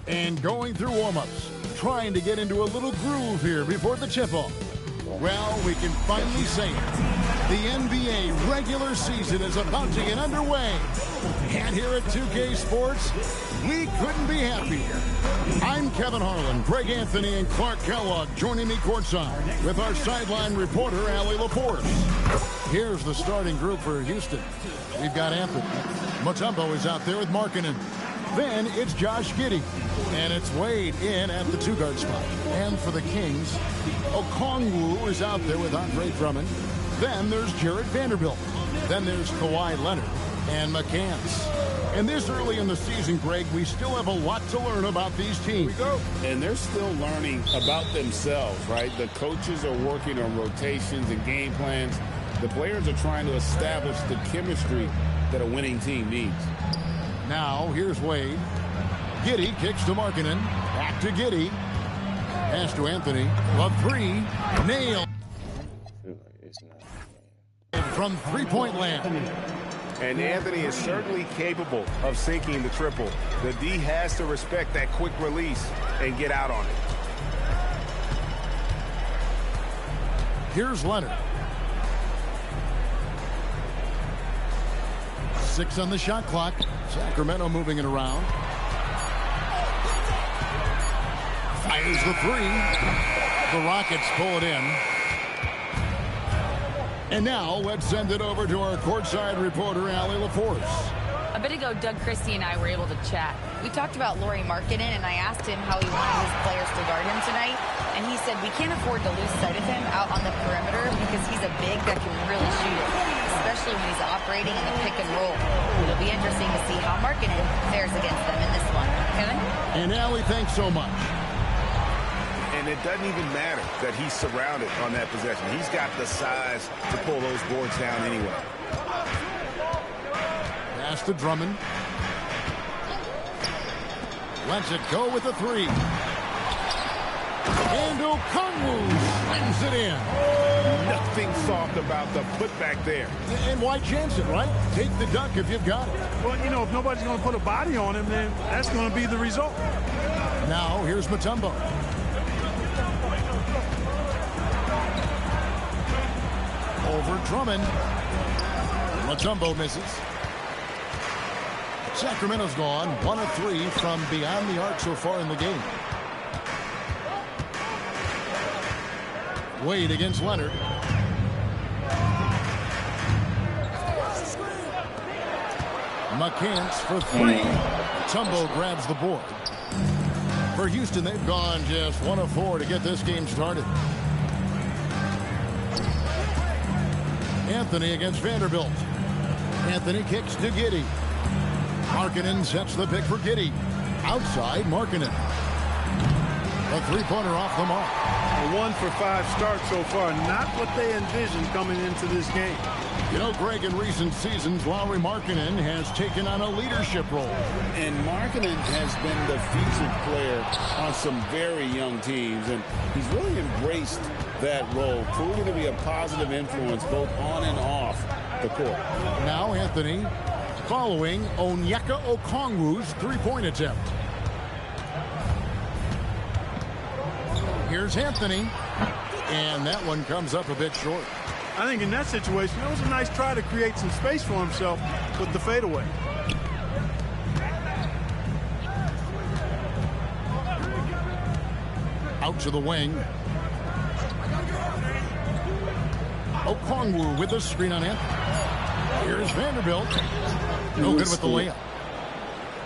And going through warm-ups, trying to get into a little groove here before the tip-off. Well, we can finally say it. The NBA regular season is about to get underway. And here at 2K Sports, we couldn't be happier. I'm Kevin Harlan, Greg Anthony, and Clark Kellogg joining me courtside with our sideline reporter, Allie Laporte. Here's the starting group for Houston. We've got Anthony. Mutombo is out there with Markkanen. Then it's Josh Giddey. And it's Wade in at the two-guard spot. And for the Kings, Okongwu is out there with Andre Drummond. Then there's Jared Vanderbilt. Then there's Kawhi Leonard and McCants. And this early in the season, Greg, we still have a lot to learn about these teams. And they're still learning about themselves, right? The coaches are working on rotations and game plans. The players are trying to establish the chemistry that a winning team needs. Now, here's Wade. Giddey kicks to Markkanen. Back to Giddey. Pass to Anthony. A three. Nail. From three-point land. And Anthony is certainly capable of sinking the triple. The D has to respect that quick release and get out on it. Here's Leonard. 6 on the shot clock. Sacramento moving it around. Fires the three. The Rockets pull it in. And now let's send it over to our courtside reporter, Allie Laporte. A bit ago, Doug Christie and I were able to chat. We talked about Lauri Markkanen, and I asked him how he wanted his players to guard him tonight. And he said we can't afford to lose sight of him out on the perimeter because he's a big that can really shoot it, especially when he's operating in the pick and roll. It'll be interesting to see how Markkanen fares against them in this one. Kevin? And Allie, thanks so much. And it doesn't even matter that he's surrounded on that possession. He's got the size to pull those boards down anyway. Pass to Drummond. Lets it go with the three. And Okongwu slams it in. Nothing soft about the putback there. And why chance it, right? Take the dunk if you've got it. Well, you know, if nobody's going to put a body on him, then that's going to be the result. Now, here's Mutombo. Over Drummond. Mutombo misses. Sacramento's gone 1 of 3 from beyond the arc so far in the game. Wade against Leonard. McCants for 3. Mutombo grabs the board. For Houston, they've gone just 1 of 4 to get this game started. Anthony against Vanderbilt. Anthony kicks to Giddey. Markkanen sets the pick for Giddey. Outside, Markkanen. A three-pointer off the mark. A 1 for 5 start so far. Not what they envisioned coming into this game. You know, Greg, in recent seasons, Lauri Markkanen has taken on a leadership role. And Markkanen has been the featured player on some very young teams, and he's really embraced that role, proving to be a positive influence both on and off the court. Now Anthony following Onyeka Okongwu's three-point attempt. Here's Anthony, and that one comes up a bit short. I think in that situation, it was a nice try to create some space for himself with the fadeaway. Out to the wing. Okongwu with the screen on Anthony. Here's Vanderbilt. No good with the layup.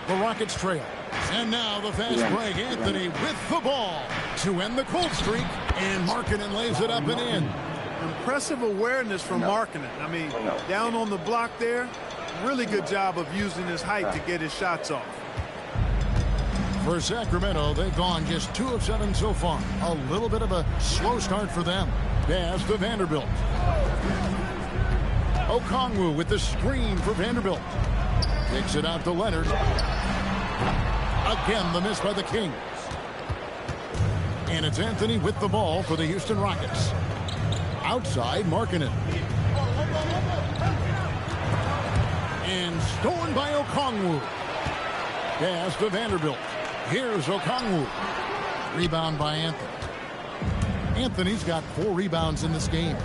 The Rockets trail. And now the fast break. Anthony with the ball to end the cold streak. And Markkanen lays it up and in. Impressive awareness from Markkanen. I mean, down on the block there, really good job of using his height to get his shots off. For Sacramento, they've gone just 2 of 7 so far. A little bit of a slow start for them. Pass to Vanderbilt. Okongwu with the screen for Vanderbilt. Takes it out to Leonard. Again, the miss by the Kings. And it's Anthony with the ball for the Houston Rockets. Outside, Markkanen. And stolen by Okongwu. Pass to Vanderbilt. Here's Okongwu. Rebound by Anthony. Anthony's got 4 rebounds in this game.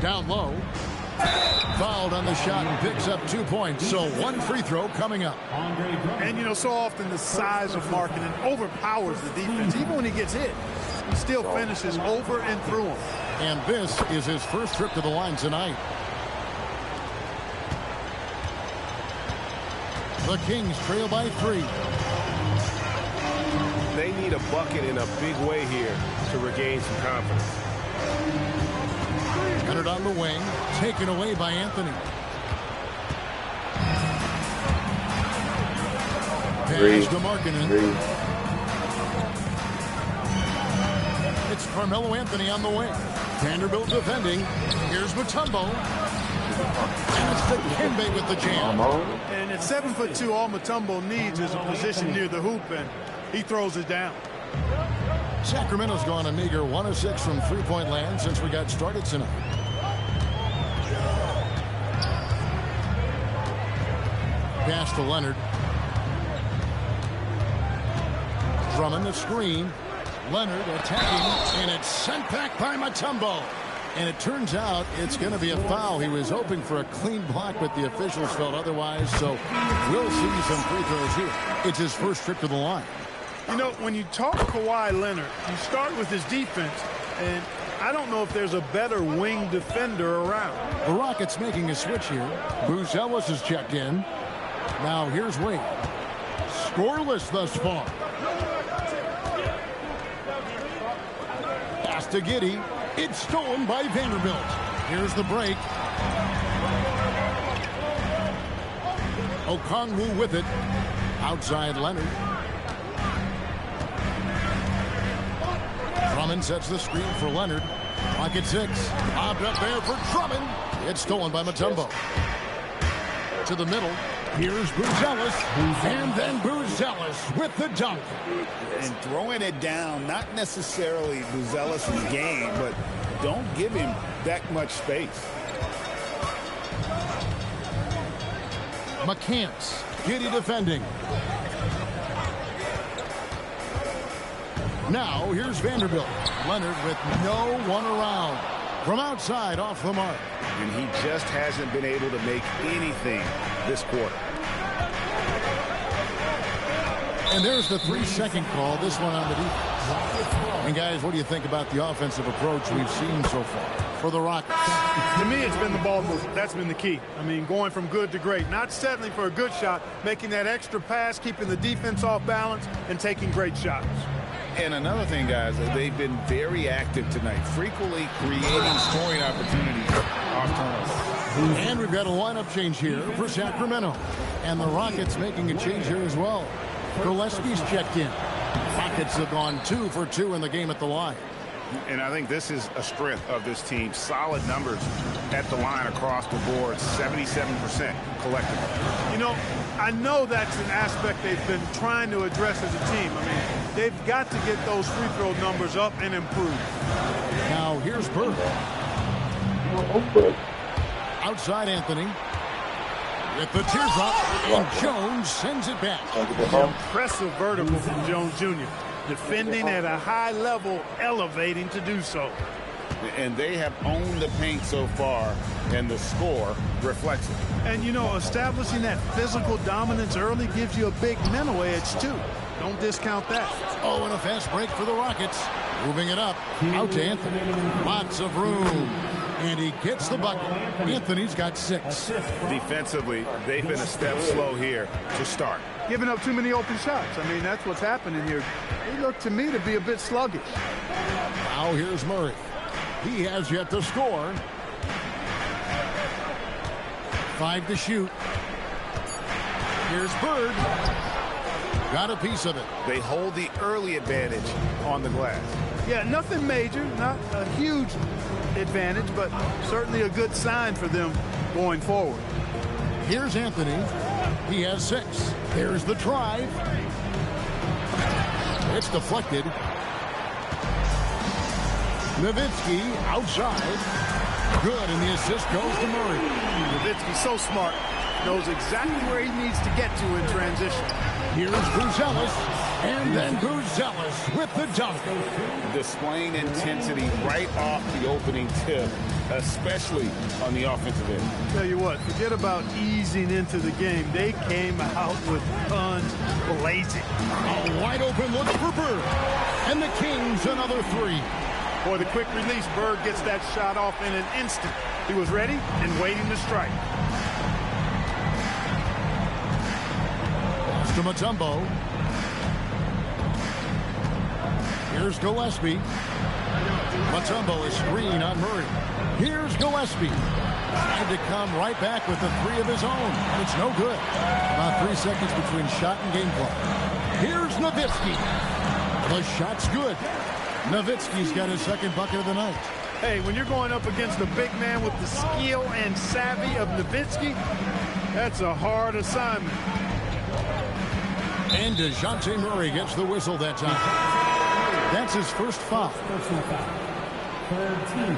Down low. Fouled on the shot and picks up 2 points. So 1 free throw coming up. And, you know, so often the size of Markkanen overpowers the defense. Even when he gets hit, he still finishes over and through him. And this is his first trip to the line tonight. The Kings trail by 3. They need a bucket in a big way here to regain some confidence. Leonard on the wing, taken away by Anthony. Pass to Markkanen. It's Carmelo Anthony on the wing. Vanderbilt defending. Here's Mutombo. And it's Dikembe with the jam. And at 7'2", all Mutombo needs is a position near the hoop, and he throws it down. Sacramento's gone a meager 1 of 6 from three-point land since we got started tonight. Pass to Leonard. Drummond the screen. Leonard attacking, and it's sent back by Mutombo. And it turns out it's going to be a foul. He was hoping for a clean block, but the officials felt otherwise. So we'll see some free throws here. It's his first trip to the line. You know, when you talk Kawhi Leonard, you start with his defense, and I don't know if there's a better wing defender around. The Rockets making a switch here. Bruce Ellis has checked in. Now here's Wade. Scoreless thus far. Pass to Giddey. It's stolen by Vanderbilt. Here's the break. Okongwu with it. Outside Leonard. Drummond sets the screen for Leonard. Clock at 6. Lobbed up there for Drummond. It's stolen by Mutombo. To the middle. Here's Buzelis. And then Buzelis with the dunk. And throwing it down, not necessarily Buzelis' game, but don't give him that much space. McCants. Giddey defending. Now here's Vanderbilt. Leonard with no one around. From outside off the mark. And he just hasn't been able to make anything this quarter. And there's the 3-second call. This one on the defense. And guys, what do you think about the offensive approach we've seen so far for the Rockets? To me, it's been the ball movement. That's been the key. I mean, going from good to great. Not settling for a good shot, making that extra pass, keeping the defense off balance, and taking great shots. And another thing, guys, they've been very active tonight, frequently creating scoring opportunities off turnovers. And we've got a lineup change here for Sacramento. And the Rockets making a change here as well. Gillespie's checked in. Rockets have gone 2 for 2 in the game at the line. And I think this is a strength of this team. Solid numbers at the line across the board, 77% collectively. You know, I know that's an aspect they've been trying to address as a team. I mean, they've got to get those free throw numbers up and improve. Now here's Bird. Outside Anthony. With the teardrop, and Jones sends it back. Impressive vertical from Jones Jr. Defending at a high level, elevating to do so. And they have owned the paint so far, and the score reflects it. And, you know, establishing that physical dominance early gives you a big mental edge, too. Don't discount that. Oh, and a fast break for the Rockets. Moving it up. Out to Anthony. Lots of room. And he gets the bucket. Anthony's got 6. Defensively, they've been a step slow here to start. Giving up too many open shots. I mean, that's what's happening here. They look to me to be a bit sluggish. Now here's Murray. He has yet to score. 5 to shoot. Here's Bird. Got a piece of it. They hold the early advantage on the glass. Yeah, nothing major, not a huge advantage, but certainly a good sign for them going forward. Here's Anthony. He has 6. Here's the drive. It's deflected. Nowitzki outside. Good, and the assist goes to Murray. Nowitzki so smart. knows exactly where he needs to get to in transition. Here's Buzelis, and then Buzelis with the dunk. Displaying intensity right off the opening tip, especially on the offensive end. Tell you what, forget about easing into the game. They came out with guns blazing. A wide open look for Bird, and the Kings another three. Boy, the quick release, Bird gets that shot off in an instant. He was ready and waiting to strike. To Mutombo. Here's Gillespie. Mutombo is screen on Murray. Here's Gillespie. Tried to come right back with the three of his own, and it's no good. About 3 seconds between shot and game clock. Here's Nowitzki. The shot's good. Nowitzki's got his second bucket of the night. Hey, when you're going up against a big man with the skill and savvy of Nowitzki, that's a hard assignment. And DeJounte Murray gets the whistle that time. That's his first foul. Third team.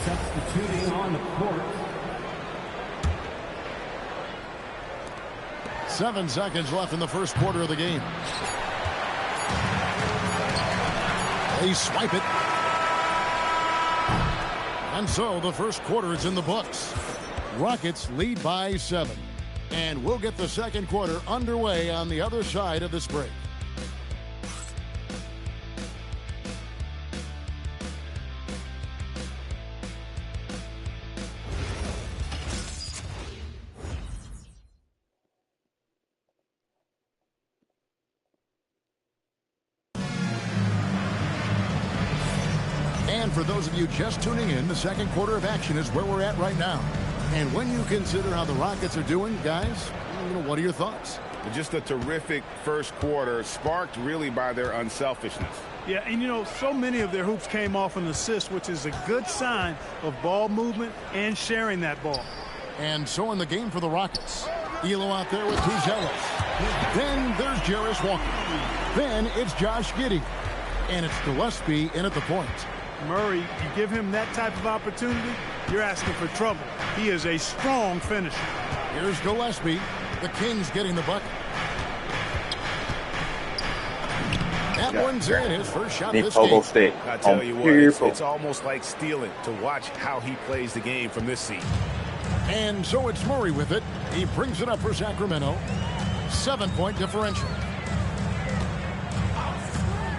Substituting on the court. 7 seconds left in the first quarter of the game. They swipe it. And so the first quarter is in the books. Rockets lead by 7. And we'll get the second quarter underway on the other side of this break. And for those of you just tuning in, the second quarter of action is where we're at right now. And when you consider how the Rockets are doing, guys, what are your thoughts? Just a terrific first quarter, sparked really by their unselfishness. Yeah, and so many of their hoops came off an assist, which is a good sign of ball movement and sharing that ball. And so in the game for the Rockets, Elo out there with Buzelis. Then there's Jarris Walker. Then it's Josh Giddey. And it's Gillespie in at the point. Murray, you give him that type of opportunity, you're asking for trouble. He is a strong finisher. Here's Gillespie. The Kings getting the bucket. That one's in. His first shot this game. State. I tell you what, it's almost like stealing to watch how he plays the game from this seat. And so it's Murray with it. He brings it up for Sacramento. 7-point differential.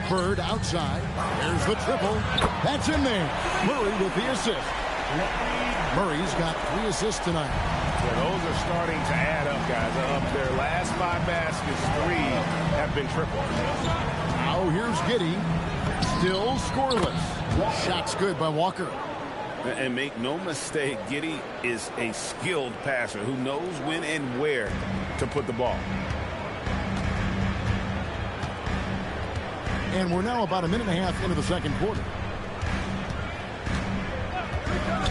Bird outside. There's the triple. That's in there. Murray with the assist. Murray's got 3 assists tonight. Yeah, those are starting to add up, guys. Of their last 5 baskets, 3 have been triple. Now here's Giddey. Still scoreless. Shot's good by Walker. And make no mistake, Giddey is a skilled passer who knows when and where to put the ball. And we're now about a minute and a half into the second quarter.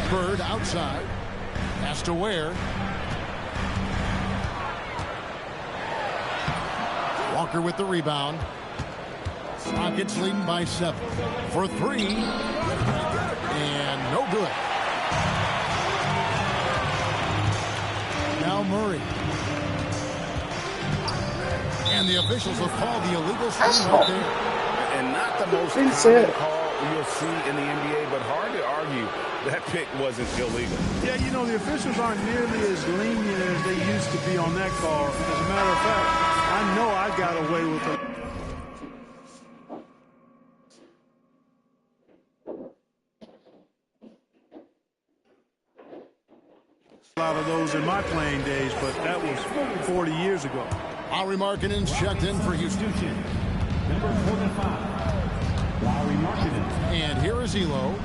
Bird outside. Pass to Ware. Walker with the rebound. Rockets leading by 7. For 3. And no good. Now Murray. And the officials have called the illegal screen right there. And not the most common call you'll see in the NBA, but hard to argue that pick wasn't illegal. Yeah, the officials aren't nearly as lenient as they used to be on that call. As a matter of fact, I know I got away with it. A lot of those in my playing days, but that was 40 years ago. Lauri Markkanen's checked in for Houston. Number 45, Lauri Markkanen. And here is Elo.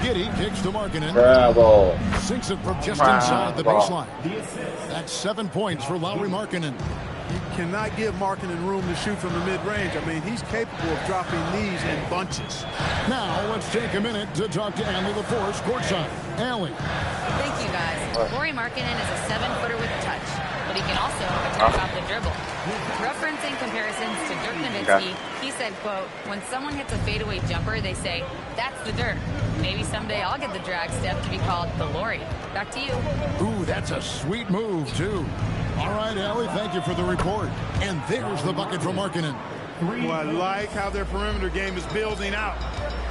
Giddey kicks to Markkanen. Bravo. Sinks it from just inside the baseline. That's 7 points for Lauri Markkanen. You cannot give Markkanen room to shoot from the mid-range. I mean, he's capable of dropping these in bunches. Now let's take a minute to talk to Allie LaForce courtside. Allie. Thank you, guys. Lauri Markkanen is a 7-footer with touch, but he can also attack off the dribble. Referencing comparisons to Dirk Nowitzki, he said, quote, when someone hits a fadeaway jumper, they say, that's the Dirk. Maybe someday I'll get the drag step to be called the Lori. Back to you. Ooh, that's a sweet move, too. All right, Allie, thank you for the report. And there's the bucket from Markkanen. Well, I like how their perimeter game is building out.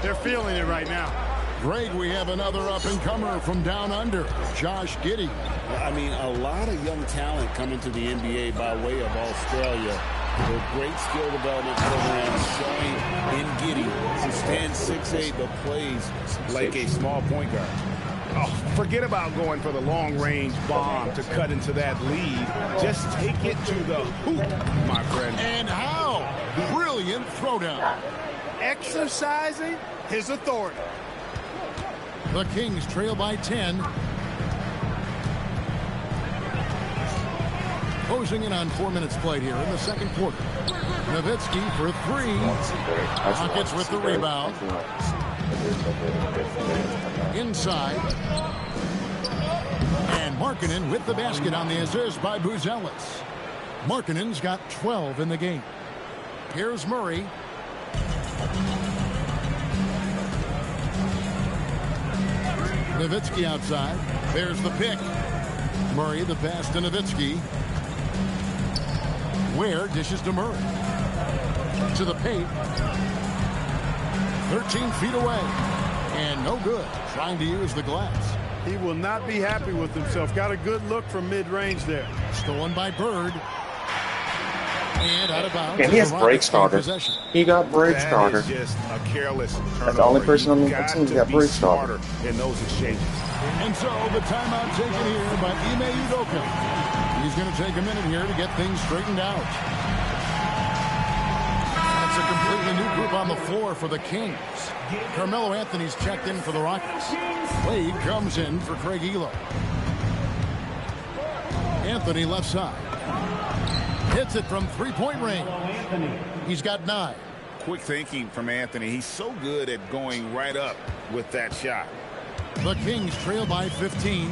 They're feeling it right now. Greg, we have another up-and-comer from down under, Josh Giddey. I mean, a lot of young talent coming to the NBA by way of Australia. With great skill development programs showing in Giddey, who stands 6'8", but plays like a small point guard. Oh, forget about going for the long-range bomb to cut into that lead. Just take it to the hoop, my friend. And how? Brilliant throwdown. Exercising his authority. The Kings trail by 10. Closing in on 4 minutes played here in the second quarter. Nowitzki for three. Rockets with the rebound. Inside. And Markkanen with the basket on the assist by Buzelis. Markkanen's got 12 in the game. Here's Murray. Nowitzki outside. There's the pick. Murray the pass to Nowitzki. Ware dishes to Murray. To the paint. 13 feet away. And no good. Trying to use the glass. He will not be happy with himself. Got a good look from mid-range there. Stolen by Bird. And out of bounds. And he has break starter. He got break starter. That is just a careless turnover. That's the only person on the team who got break starter. In those exchanges. And so the timeout taken here by Ime Udoka. He's going to take a minute here to get things straightened out. That's a completely new group on the floor for the Kings. Carmelo Anthony's checked in for the Rockets. Wade comes in for Craig Elo. Anthony left side. Hits it from three-point range. He's got 9. Quick thinking from Anthony. He's so good at going right up with that shot. The Kings trail by 15.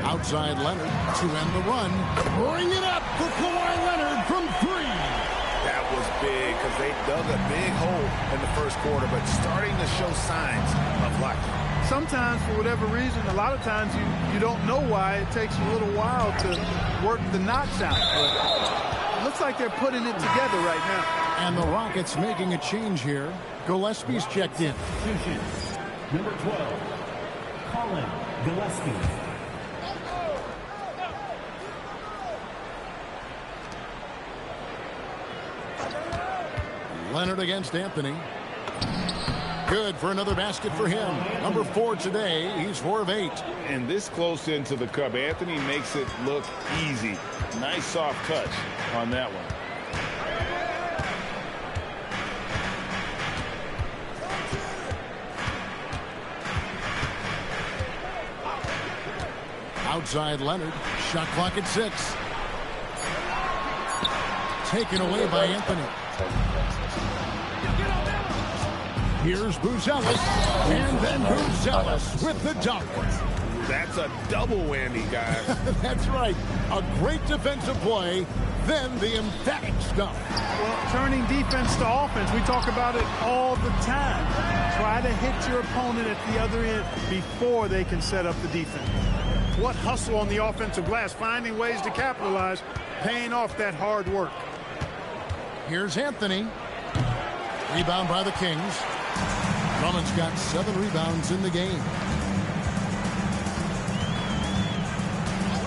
Outside Leonard to end the run. Bring it up for Kawhi Leonard from 3. That was big because they dug a big hole in the first quarter, but starting to show signs of life. Sometimes, for whatever reason, a lot of times you don't know why. It takes a little while to work the knots out. But it looks like they're putting it together right now. And the Rockets making a change here. Gillespie's checked in. Substitution. Number 12, Colin Gillespie. Leonard against Anthony. Good for another basket for him. Number 4 today. He's 4 of 8. And this close into the cup, Anthony makes it look easy. Nice soft touch on that one. Outside Leonard. Shot clock at 6. Taken away by Anthony. Here's Buzelis, and then Buzelis with the dunk. That's a double whammy, guys. That's right. A great defensive play, then the emphatic stuff. Well, turning defense to offense, we talk about it all the time. Try to hit your opponent at the other end before they can set up the defense. What hustle on the offensive glass, finding ways to capitalize, paying off that hard work. Here's Anthony. Rebound by the Kings. Drummond's got 7 rebounds in the game.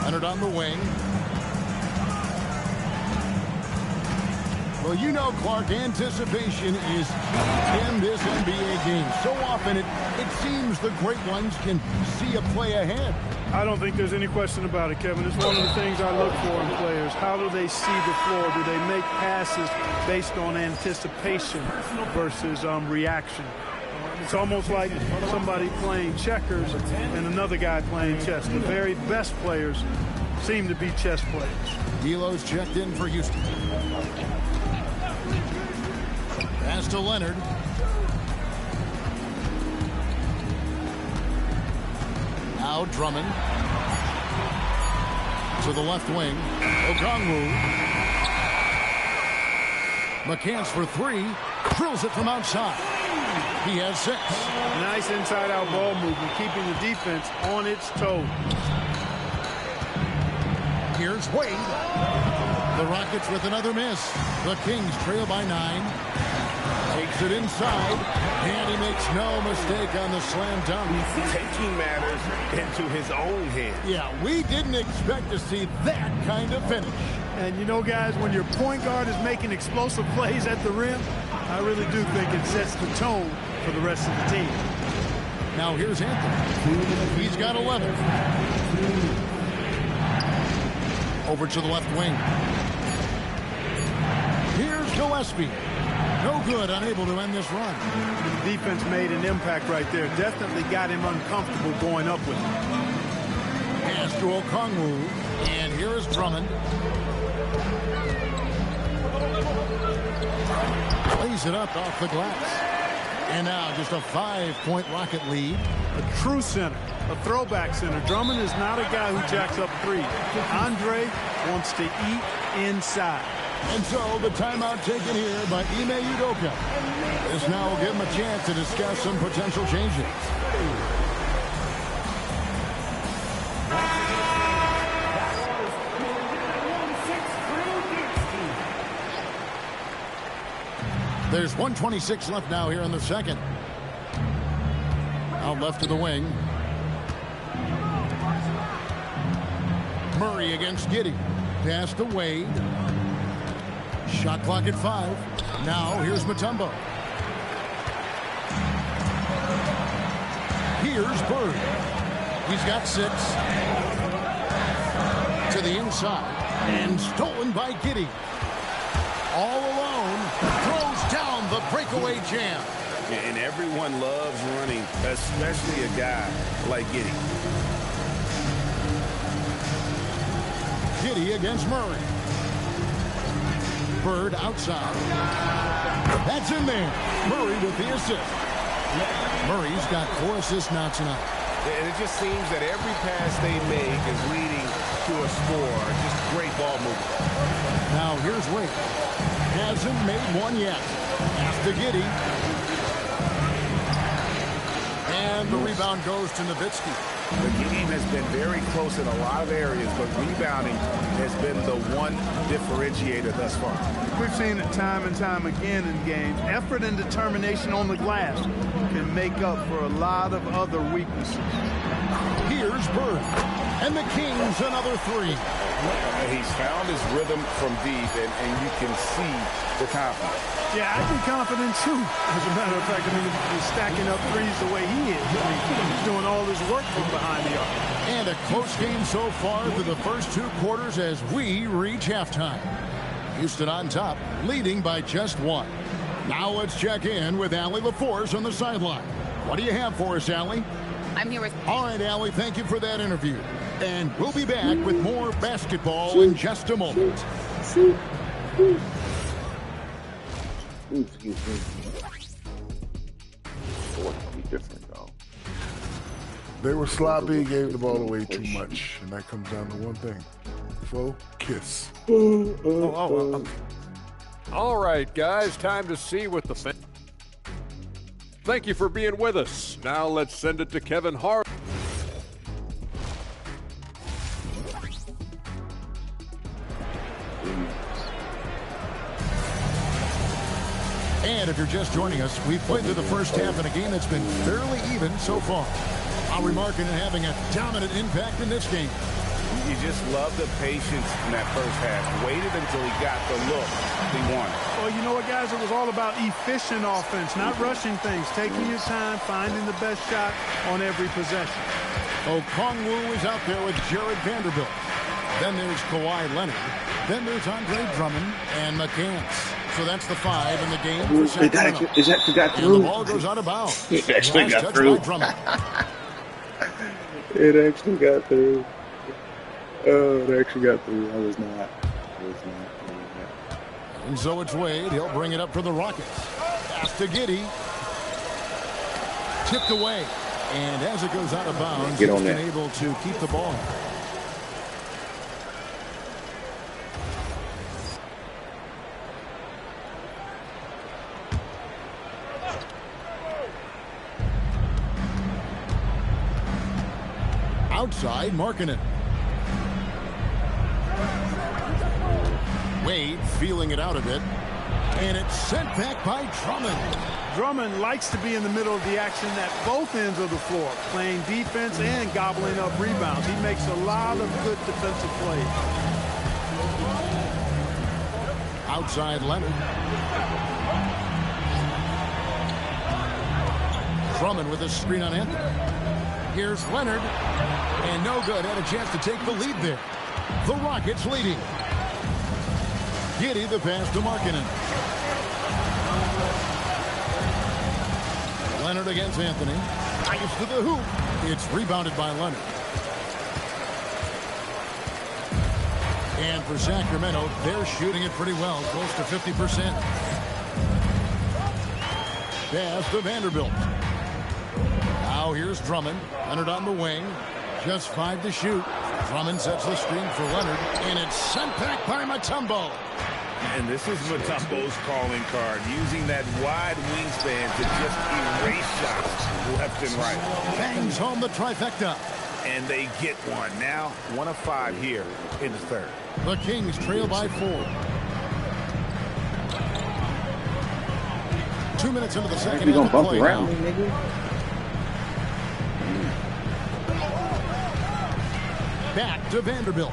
Leonard on the wing. Well, you know, Clark, anticipation is key in this NBA game. So often it seems the great ones can see a play ahead. I don't think there's any question about it, Kevin. It's one of the things I look for in players. How do they see the floor? Do they make passes based on anticipation versus reaction? It's almost like somebody playing checkers and another guy playing chess. The very best players seem to be chess players. D'Lo's checked in for Houston. Pass to Leonard. Now Drummond. to the left wing. Okongwu. McCants for three. Drills it from outside. He has 6. Nice inside-out ball movement, keeping the defense on its toes. Here's Wade. The Rockets with another miss. The Kings trail by 9. Takes it inside, and he makes no mistake on the slam dunk. Taking matters into his own hands. Yeah, we didn't expect to see that kind of finish. And you know, guys, when your point guard is making explosive plays at the rim, I really do think it sets the tone for the rest of the team. Now here's Anthony. He's got 11. Over to the left wing. Here's Gillespie. No good, unable to end this run. The defense made an impact right there. Definitely got him uncomfortable going up with him. Pass to Okongwu. And here is Drummond. Plays it up off the glass. And now just a 5-point Rocket lead. A true center, a throwback center. Drummond is not a guy who jacks up threes. Andre wants to eat inside. And so the timeout taken here by Ime Udoka. This now will give him a chance to discuss some potential changes. There's 1:26 left now here in the second. Out left to the wing. Murray against Giddey. Pass to Wade. Shot clock at 5. Now here's Mutombo. Here's Bird. He's got 6. To the inside. And stolen by Giddey. All alone. Throws down the breakaway jam. And everyone loves running, especially a guy like Giddey. Giddey against Murray. Bird outside. That's in there. Murray with the assist. Murray's got 4 assists now tonight. And it just seems that every pass they make is leading to a score. Just great ball movement. Now here's Wade. Hasn't made one yet. Pass to Giddey. And the rebound goes to Nowitzki. The team has been very close in a lot of areas, but rebounding has been the one differentiator thus far. We've seen it time and time again in games. Effort and determination on the glass can make up for a lot of other weaknesses. Here's Bird. And the Kings another 3. He's found his rhythm from deep, and you can see the confidence. Yeah, I'd be confident too. As a matter of fact, I mean, he's stacking up threes the way he is. I mean, he's doing all his work from behind the arc. And a close game so far through the first 2 quarters as we reach halftime. Houston on top, leading by just 1. Now let's check in with Allie LaForce on the sideline. What do you have for us, Allie? I'm here with... All right, Allie, thank you for that interview. And we'll be back with more basketball in just a moment. They were sloppy, gave the ball away too much, and that comes down to one thing. Focus. All right, guys, time to see what the fans. Thank you for being with us. Now let's send it to Kevin Hart. And if you're just joining us, we've played through the first half in a game that's been fairly even so far. Lowry Markkanen having a dominant impact in this game. You just love the patience in that first half. Waited until he got the look he wanted. Well, you know what, guys? It was all about efficient offense, not rushing things, taking your time, finding the best shot on every possession. Okongwu is out there with Jared Vanderbilt. Then there's Kawhi Leonard. Then there's Andre Drummond and McCants. So that's the 5 in the game for Sacramento. It actually got through. And the ball goes out of bounds. It actually Last got touch through. by Drummond. It actually got through. Oh, it actually got through. I was not. And so it's Wade. He'll bring it up for the Rockets. Pass to Giddey. Tipped away. And as it goes out of bounds, he's been able to keep the ball. outside Markkanen. Wade feeling it out a bit. And it's sent back by Drummond. Drummond likes to be in the middle of the action at both ends of the floor, playing defense and gobbling up rebounds. He makes a lot of good defensive plays. Outside Leonard. Drummond with a screen on Anthony. Here's Leonard. And no good. Had a chance to take the lead there. The Rockets leading. Giddey the pass to Markkanen. Leonard against Anthony. Ice to the hoop. It's rebounded by Leonard. And for Sacramento, they're shooting it pretty well, close to 50%. Pass to Vanderbilt. Now here's Drummond. Leonard on the wing. Just 5 to shoot. Drummond sets the screen for Leonard, and it's sent back by Mutombo. And this is Mutombo's calling card, using that wide wingspan to just erase shots left and right. Bangs home the trifecta. And they get one. Now 1 of 5 here in the third. The Kings trail by 4. 2 minutes into the second half of play now. Back to Vanderbilt.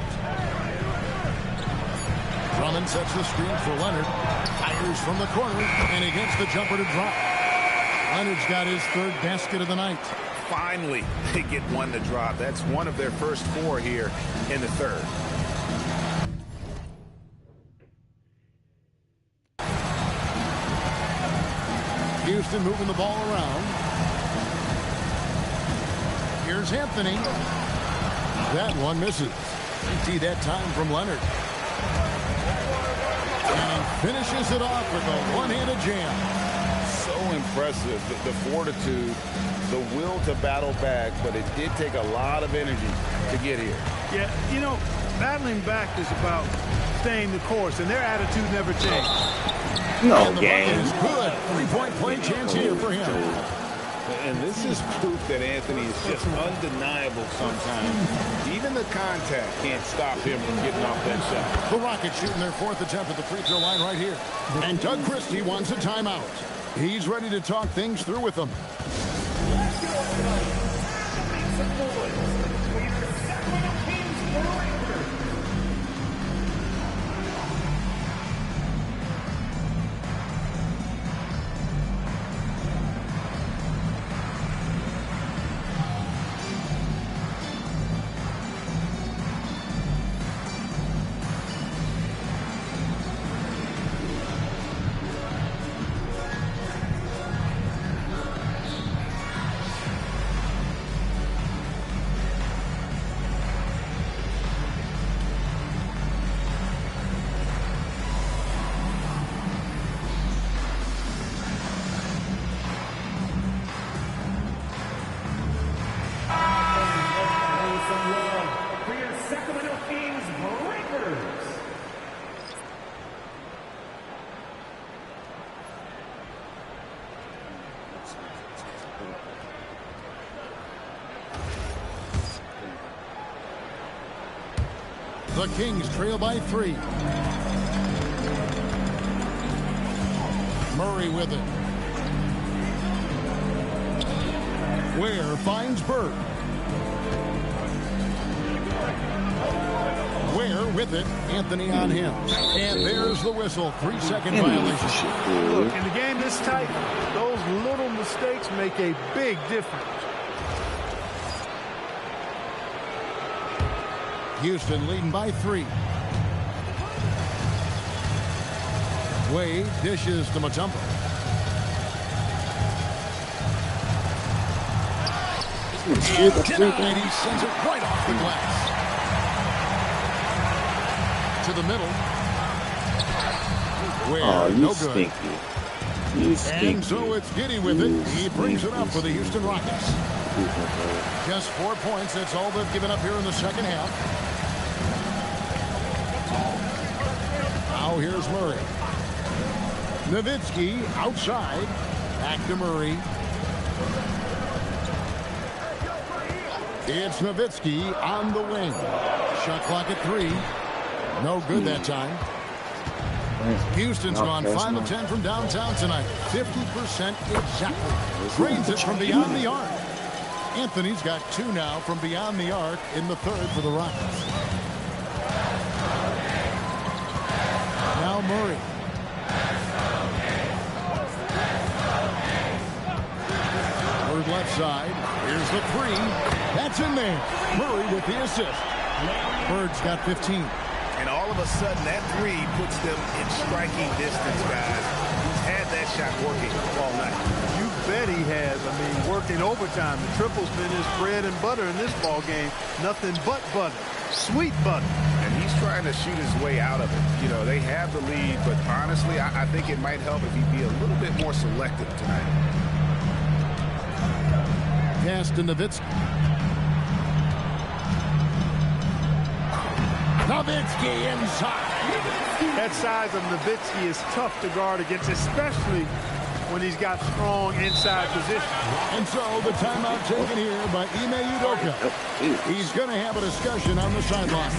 Drummond sets the screen for Leonard. Fires from the corner, and he gets the jumper to drop. Leonard's got his 3rd basket of the night. Finally, they get one to drop. That's one of their first 4 here in the third. Houston moving the ball around. Here's Anthony. That one misses. See that time from Leonard. And finishes it off with a one-handed jam. So impressive, the fortitude, the will to battle back, but it did take a lot of energy to get here. Yeah, you know, battling back is about staying the course, and their attitude never changed. No game. Is good. 3-point play chance here for him. And this is proof that Anthony is just undeniable sometimes. Even the contact can't stop him from getting off that shot. The Rockets shooting their 4th attempt at the free throw line right here. And Doug Christie wants a timeout. He's ready to talk things through with them. The Kings trail by 3. Murray with it. Ware finds Bird. Ware with it. Anthony on him. And there's the whistle. 3-second violation. Look, in the game this tight, those little mistakes make a big difference. Houston leading by 3. Wade dishes to Mutombo. And he sends it right off the glass. To the middle. Where no good. And so it's Giddey with it. He brings it up for the Houston Rockets. Just 4 points. That's all they've given up here in the second half. Now here's Murray. Nowitzki outside. Back to Murray. It's Nowitzki on the wing. Shot clock at 3. No good that time. Houston's gone 5 of 10 from downtown tonight. 50% exactly. Drains it from beyond the arc. Anthony's got 2 now from beyond the arc in the 3rd for the Rockets. Now Murray. Bird left side. Here's the 3. That's in there. Murray with the assist. Bird's got 15. And all of a sudden, that 3 puts them in striking distance, guys. He's had that shot working all night. You bet he has. I mean, working overtime. The triple's been his bread and butter in this ball game. Nothing but butter. Sweet butter. And he's trying to shoot his way out of it. You know, they have the lead, but honestly, I think it might help if he'd be a little bit more selective tonight. Pass to Nowitzki. Nowitzki inside. That size of Nowitzki is tough to guard against, especially when he's got strong inside position. And so the timeout taken here by Ime Udoka. He's going to have a discussion on the sideline.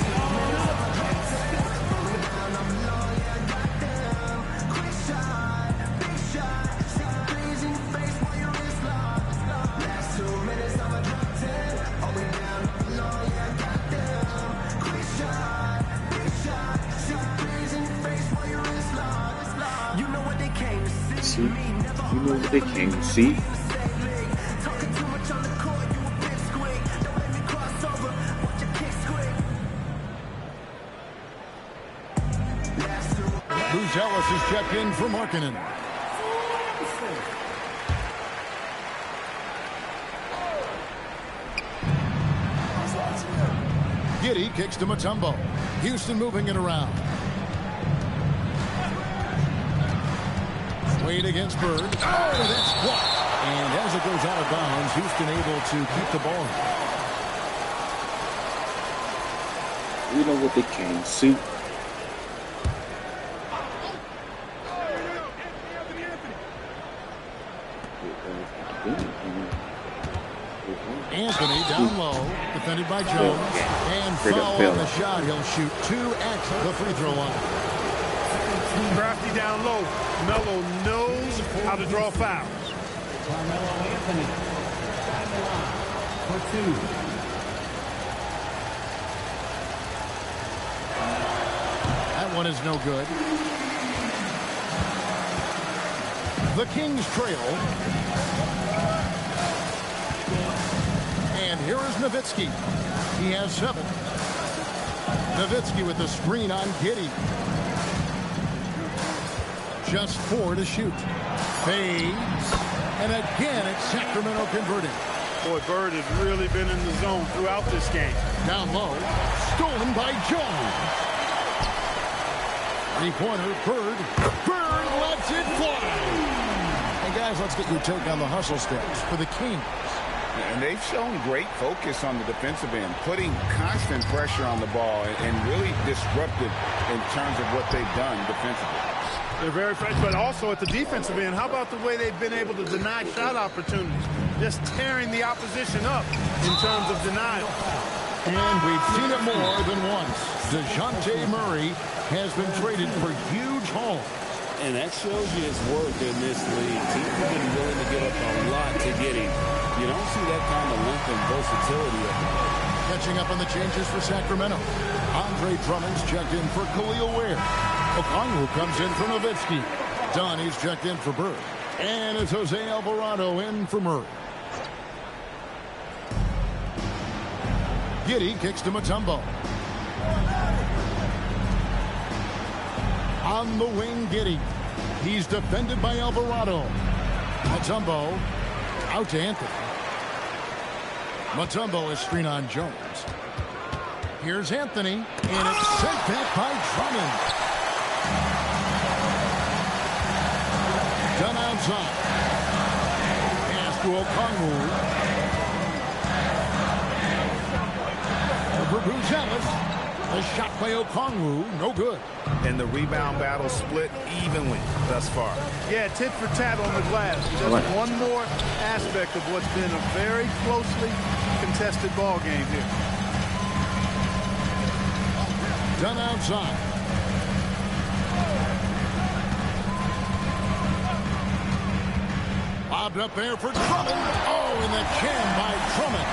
You know what they came to see? Ellis is checked in for Markkanen. Giddey kicks to Mutombo. Houston moving it around. Wade against Bird. Oh, that's blocked. And as it goes out of bounds, Houston able to keep the ball. You know what they came to see? Anthony down low, defended by Jones, and foul on the shot. He'll shoot 2 at the free throw line. Crafty down low. Melo knows how to draw fouls. Carmelo Anthony at the line for 2. That one is no good. The Kings trail. And here is Nowitzki. He has 7. Nowitzki with the screen on Giddey. Just 4 to shoot. Fades. And again, it's Sacramento converting. Boy, Bird has really been in the zone throughout this game. Down low. Stolen by Jones. 3-pointer. Bird. Bird lets it fly. Hey, guys, let's get your take on the hustle steps for the Kings. And they've shown great focus on the defensive end, putting constant pressure on the ball and really disruptive in terms of what they've done defensively. They're very fresh, but also at the defensive end, how about the way they've been able to deny shot opportunities? Just tearing the opposition up in terms of denial. And we've seen it more than once. DeJounte Murray has been traded for huge hauls. And that shows you his worth in this league. Teams have been willing to give up a lot to get him. You don't see that kind of length and versatility of him. Catching up on the changes for Sacramento. Andre Drummond's checked in for Khalil Ware. Okongwu comes in for Nowitzki. Donnie's checked in for Bird. And it's Jose Alvarado in for Murray. Giddey kicks to Mutombo. On the wing, Giddey. He's defended by Alvarado. Mutombo out to Anthony. Mutombo is screen on Jones. Here's Anthony, and it's sent back by Drummond. Done outside. Pass to Okongwu. Over Bruce Ellis. The shot by Okongwu, no good. And the rebound battle split evenly thus far. Yeah, tit for tat on the glass. Just one more aspect of what's been a very closely contested ball game here. Done outside. Bobbed up there for Drummond. Oh, and the jam by Drummond.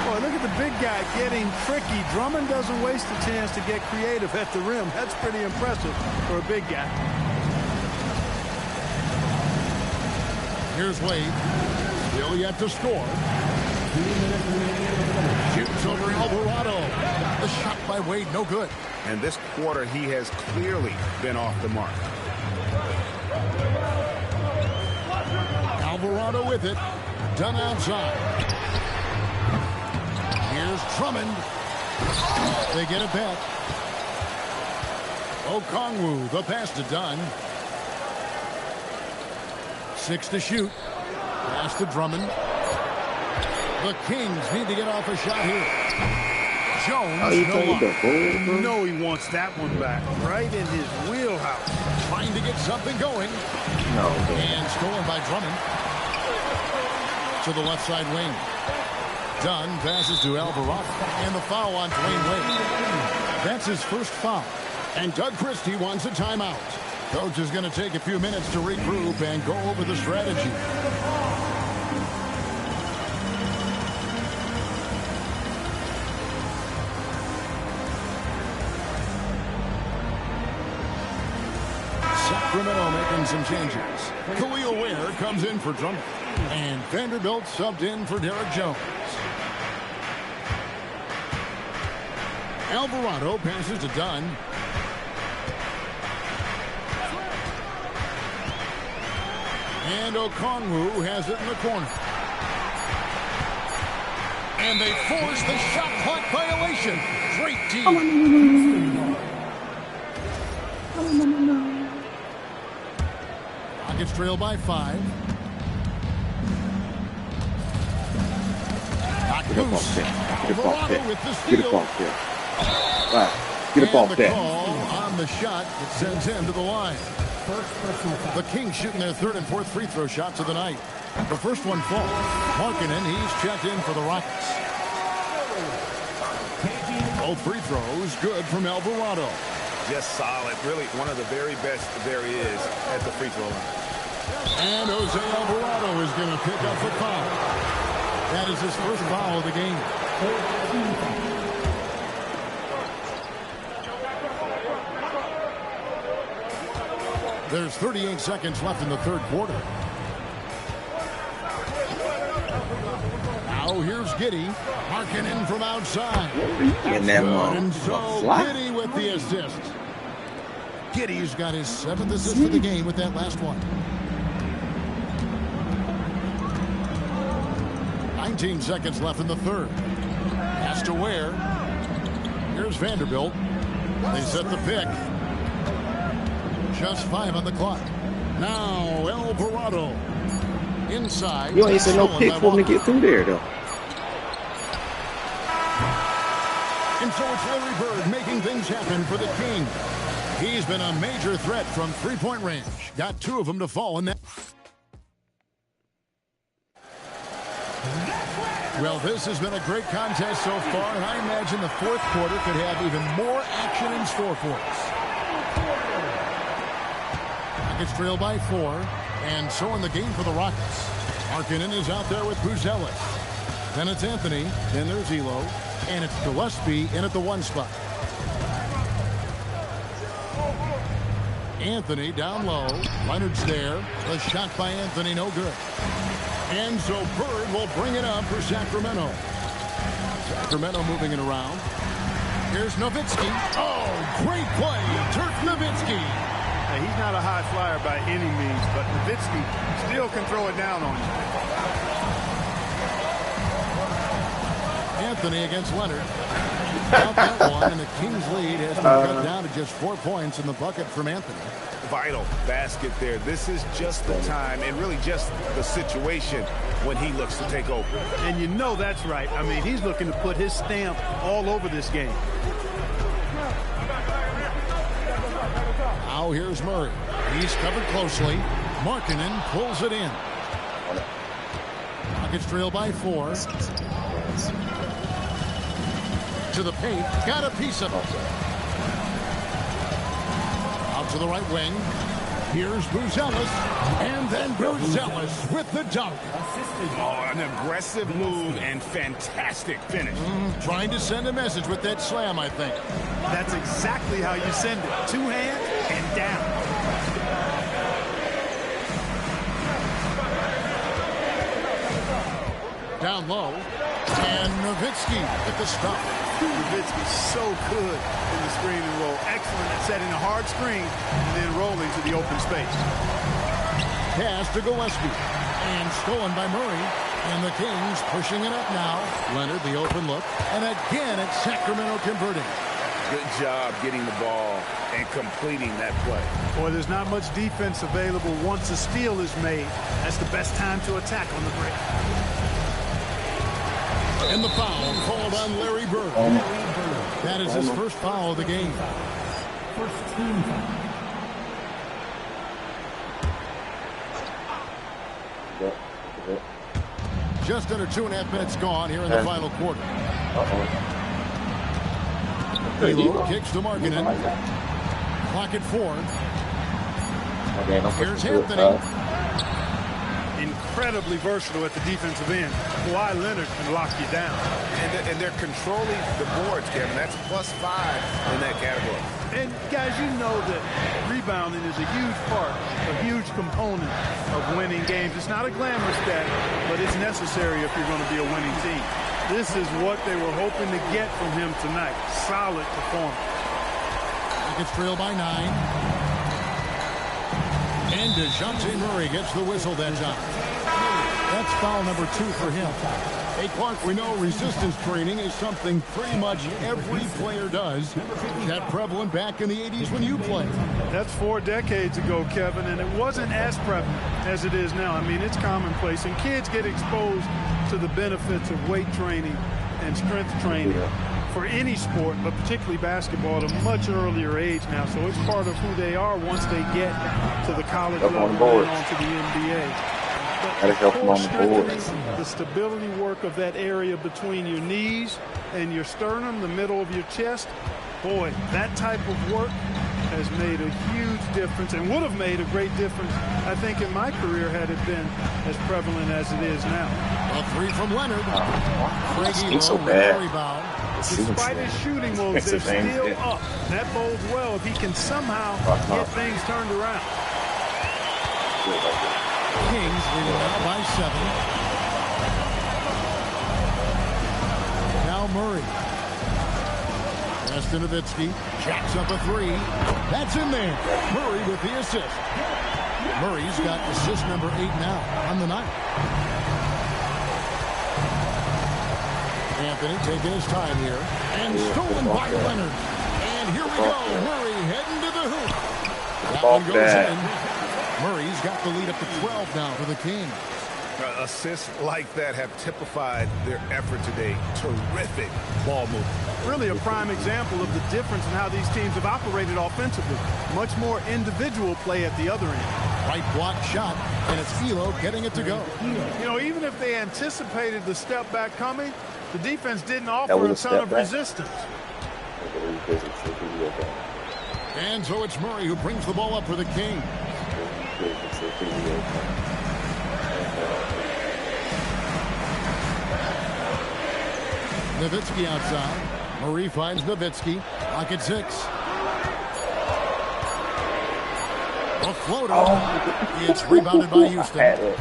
Boy, look at the big guy getting tricky. Drummond doesn't waste a chance to get creative at the rim. That's pretty impressive for a big guy. Here's Wade. Still yet to score. Shoots over Alvarado. The shot by Wade, no good. And this quarter, he has clearly been off the mark. Alvarado with it. Done outside. Here's Drummond. They get it back. Okongwu, the pass to Dunn. 6 to shoot. Pass to Drummond. The Kings need to get off a shot here. Jones, you know he wants that one back. Right in his wheelhouse. Trying to get something going. No. And stolen by Drummond. To the left side wing. Dunn passes to Alvarado. And the foul on Dwayne Wade. That's his first foul. And Doug Christie wants a timeout. Coach is going to take a few minutes to regroup and go over the strategy. Sacramento making some changes. Khalil Ware comes in for Drummond. And Vanderbilt subbed in for Derek Jones. Alvarado passes to Dunn. And Okongwu has it in the corner. And they force the shot clock violation. Great team. Rockets trail by 5. Alvarado with the steal. Get up off there. Right. Get up off there. Call on the shot that sends him to the line. The Kings shooting their 3rd and 4th free throw shots of the night. The first one falls. Markkanen, he's checked in for the Rockets. Both free throws good from Alvarado. Just solid. Really one of the very best there is at the free throw line. And Jose Alvarado is going to pick up the foul. That is his first foul of the game. There's 38 seconds left in the 3rd quarter. Now here's Giddey. Markkanen from outside. And that and so Giddey with the assist. Giddey's got his 7th assist of the game with that last one. 19 seconds left in the 3rd. Pass to Ware. Here's Vanderbilt. They set the pick. Just 5 on the clock. Now Alvarado inside. You ain't said no pick for him to get through there, though. And so it's Larry Bird making things happen for the King. He's been a major threat from three-point range. Got 2 of them to fall in that. Well, this has been a great contest so far, and I imagine the 4th quarter could have even more action in store for us. Rockets trail by 4, and so in the game for the Rockets. Markkanen is out there with Buzelis. Then it's Anthony, then there's Elo, and it's Gillespie in at the 1 spot. Anthony down low. Leonard's there. The shot by Anthony, no good. And so Bird will bring it up for Sacramento. Sacramento moving it around. Here's Nowitzki. Oh, great play. Dirk Nowitzki. Now, he's not a high flyer by any means, but Nowitzki still can throw it down on him. Anthony against Leonard. Out that one, and the Kings lead has been cut down to just 4 points in the bucket from Anthony. Vital basket there. This is just the time and really just the situation when he looks to take over. And you know that's right. I mean, he's looking to put his stamp all over this game. Now here's Murray. He's covered closely. Markkanen pulls it in. Rockets trail by 4. To the paint. Got a piece of it. Out to the right wing. Here's Buzelis. And then Buzelis with the dunk. Oh, an aggressive move and fantastic finish. Trying to send a message with that slam, I think. That's exactly how you send it. 2 hands and down. Down low. And Nowitzki with the stop. Nowitzki's so good in the screen and roll. Excellent at setting a hard screen and then rolling to the open space. Pass to Gillespie. And stolen by Murray. And the Kings pushing it up now. Leonard, the open look. And again, it's Sacramento converting. Good job getting the ball and completing that play. Boy, there's not much defense available once a steal is made. That's the best time to attack on the break. And the foul called on Larry Bird. That is his first foul of the game. First team foul. Just under 2.5 minutes gone here in the final quarter. Elo kicks to Markkanen. Clock at 4. Here's Anthony. Incredibly versatile at the defensive end. Kawhi Leonard can lock you down. And they're controlling the boards, Kevin. That's +5 in that category. And guys, you know that rebounding is a huge part, a huge component of winning games. It's not a glamorous stat, but it's necessary if you're going to be a winning team. This is what they were hoping to get from him tonight. Solid performance. Rockets trail by 9. And DeJounte Murray gets the whistle that time. That's foul number 2 for him. Hey, Clark, we know resistance training is something pretty much every player does. Was that prevalent back in the 80s when you played? That's 4 decades ago, Kevin, and it wasn't as prevalent as it is now. I mean, it's commonplace, and kids get exposed to the benefits of weight training and strength training for any sport, but particularly basketball, at a much earlier age now. So it's part of who they are once they get to the college level and on to the NBA. But core strengthening, the stability work of that area between your knees and your sternum, the middle of your chest, boy, that type of work has made a huge difference and would have made a great difference, I think, in my career had it been as prevalent as it is now. A 3 from Leonard. Craigie so low bad. rebound. Despite his shooting woes, they're still up. That bodes well if he can somehow get things turned around. Kings leading now by 7. Now Murray. Pass to Nowitzki. Jacks up a 3. That's in there. Murray with the assist. Murray's got assist number 8 now on the night. Anthony taking his time here. And stolen by Leonard. And here we go. Murray heading to the hoop. That one goes in. Murray's got the lead up to 12 now for the Kings. Assists like that have typified their effort today. Terrific ball movement. Really a prime example of the difference in how these teams have operated offensively. Much more individual play at the other end. Right block shot, and it's Elo getting it to go. You know, even if they anticipated the step back coming, the defense didn't offer a ton of resistance. And so it's Murray who brings the ball up for the Kings. Nowitzki outside. Murray finds Nowitzki. Lock at 6. A floater. It's rebounded by Houston.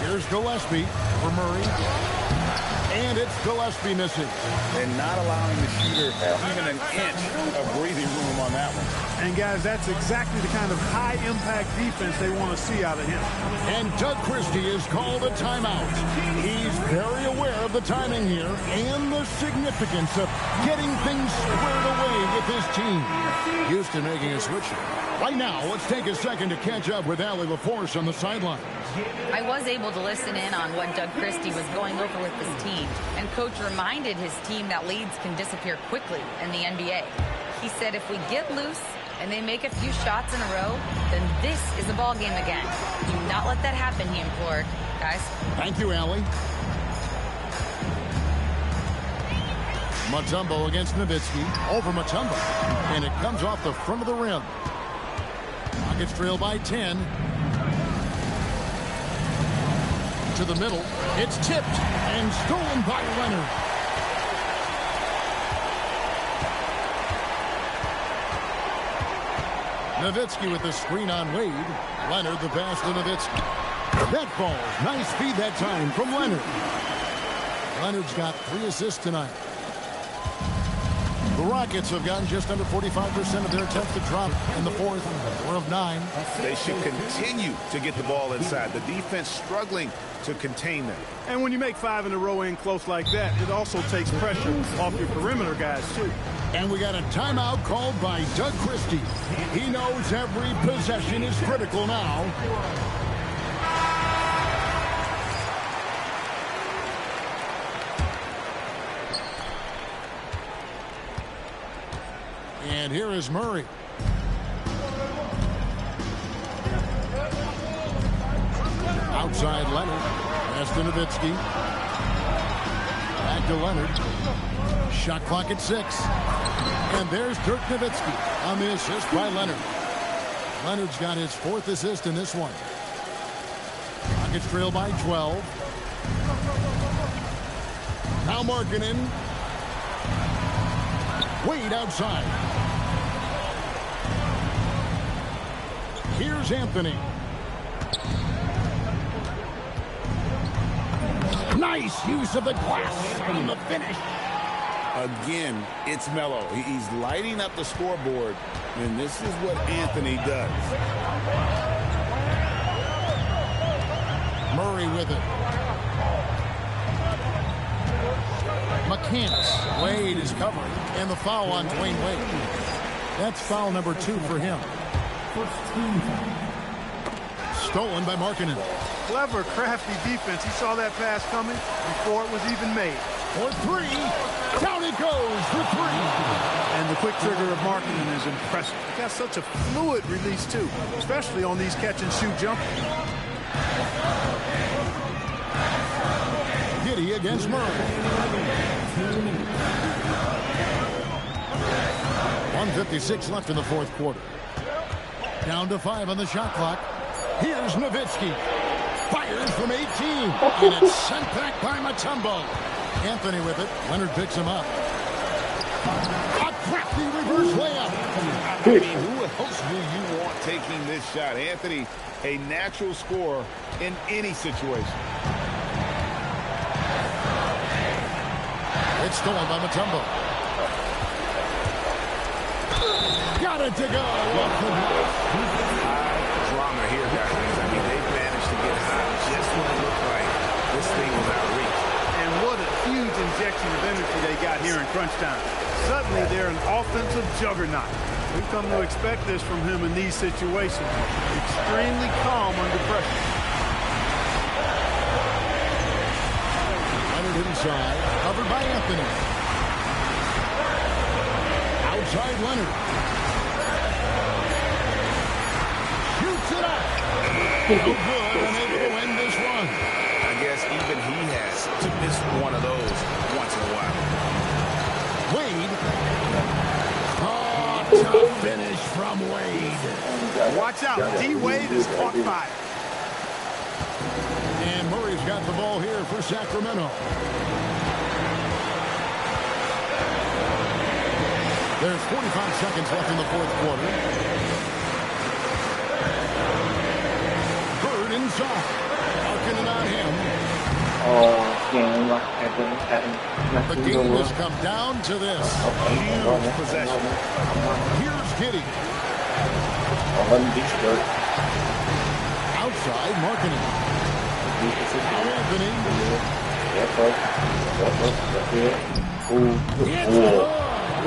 Here's Gillespie for Murray. And it's Gillespie missing. And not allowing the shooter even an inch of breathing room on that one. And, guys, that's exactly the kind of high-impact defense they want to see out of him. And Doug Christie is called a timeout. He's very aware of the timing here and the significance of getting things squared away with his team. Houston making a switch. Right now, let's take a second to catch up with Allie LaForce on the sidelines. I was able to listen in on what Doug Christie was going over with his team, and Coach reminded his team that leads can disappear quickly in the NBA. He said if we get loose and they make a few shots in a row, then this is a ball game again. Do not let that happen, he implored. Guys. Thank you, Allie. Mutombo against Nowitzki. Over Mutombo. And it comes off the front of the rim. Rockets trail by 10. To the middle. It's tipped and stolen by Leonard. Nowitzki with the screen on Wade. Leonard the pass to Nowitzki. That falls. Nice feed that time from Leonard. Leonard's got 3 assists tonight. The Rockets have gotten just under 45% of their attempts to drop in the fourth. We're of 9. They should continue to get the ball inside. The defense struggling to contain them. And when you make 5 in a row in close like that, it also takes pressure off your perimeter guys, too. And we got a timeout called by Doug Christie. He knows every possession is critical now. And here is Murray. Outside Leonard. Pass to Nowitzki. Back to Leonard. Shot clock at 6. And there's Dirk Nowitzki on the assist by Leonard. Leonard's got his 4th assist in this one. Rockets trail by 12. Now Markkanen. Wade outside. Here's Anthony. Nice use of the glass on the finish. Again, it's Melo. He's lighting up the scoreboard, and this is what Anthony does. Murray with it. McCants. Wade is covering, and the foul on Dwayne Wade. That's foul number 2 for him. Stolen by Markkanen. Clever, crafty defense. He saw that pass coming before it was even made. For 3. Down it goes for 3. And the quick trigger of Markkanen is impressive. He got such a fluid release, too, especially on these catch-and-shoot jumpers. Giddey against Murray. 1:56 left in the fourth quarter. Down to 5 on the shot clock. Here's Nowitzki. Fires from 18. And it's sent back by Mutombo. Anthony with it. Leonard picks him up. A crafty reverse layup. I mean, who else do you want taking this shot? Anthony, a natural scorer in any situation. It's stolen by Mutombo. Got it to go. Drama here, guys. I mean, they've managed to get hot just when it looked like this thing was out of reach. And what a huge injection of energy they got here in crunch time. Suddenly, they're an offensive juggernaut. We've come to expect this from him in these situations. Extremely calm under pressure. Leonard inside, covered by Anthony. Outside Leonard. Shoots it up. No good, unable to win this one. I guess even he has to miss one of those once in a while. Wade. Oh, tough finish from Wade. Watch out, D-Wade is caught fire. And Murray's got the ball here for Sacramento. There's 45 seconds left in the fourth quarter. Bird inside. Markkanen on him. The game has come down to this. Huge possession. Here's Giddey. Outside, Markkanen. Anthony.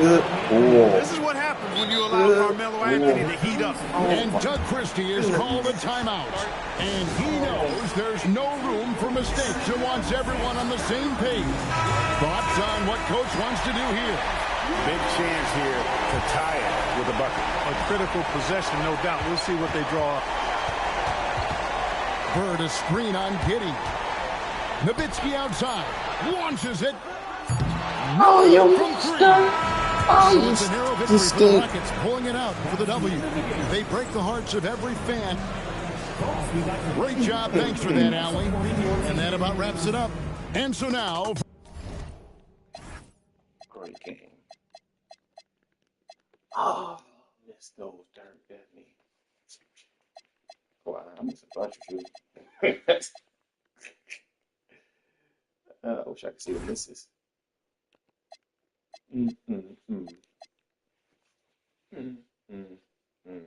This is what happens when you allow Carmelo Anthony to heat up. And Doug Christie is called a timeout. And he knows there's no room for mistakes and wants everyone on the same page. Thoughts on what Coach wants to do here? Big chance here to tie it with a bucket. A critical possession, no doubt. We'll see what they draw up. Bird, a screen on Giddy. Nowitzki outside. Launches it. Oh, you From three. stuck. Oh, So you it's a narrow victory for the stink. Rockets, pulling it out for the W. They break the hearts of every fan. Great job. Thanks for that, Allie. And that about wraps it up. And so now... Great game. Oh, miss those darn at me. Wow, I miss a bunch of you. I wish I could see the misses. Mm, mm, mm. Mm, mm, mm.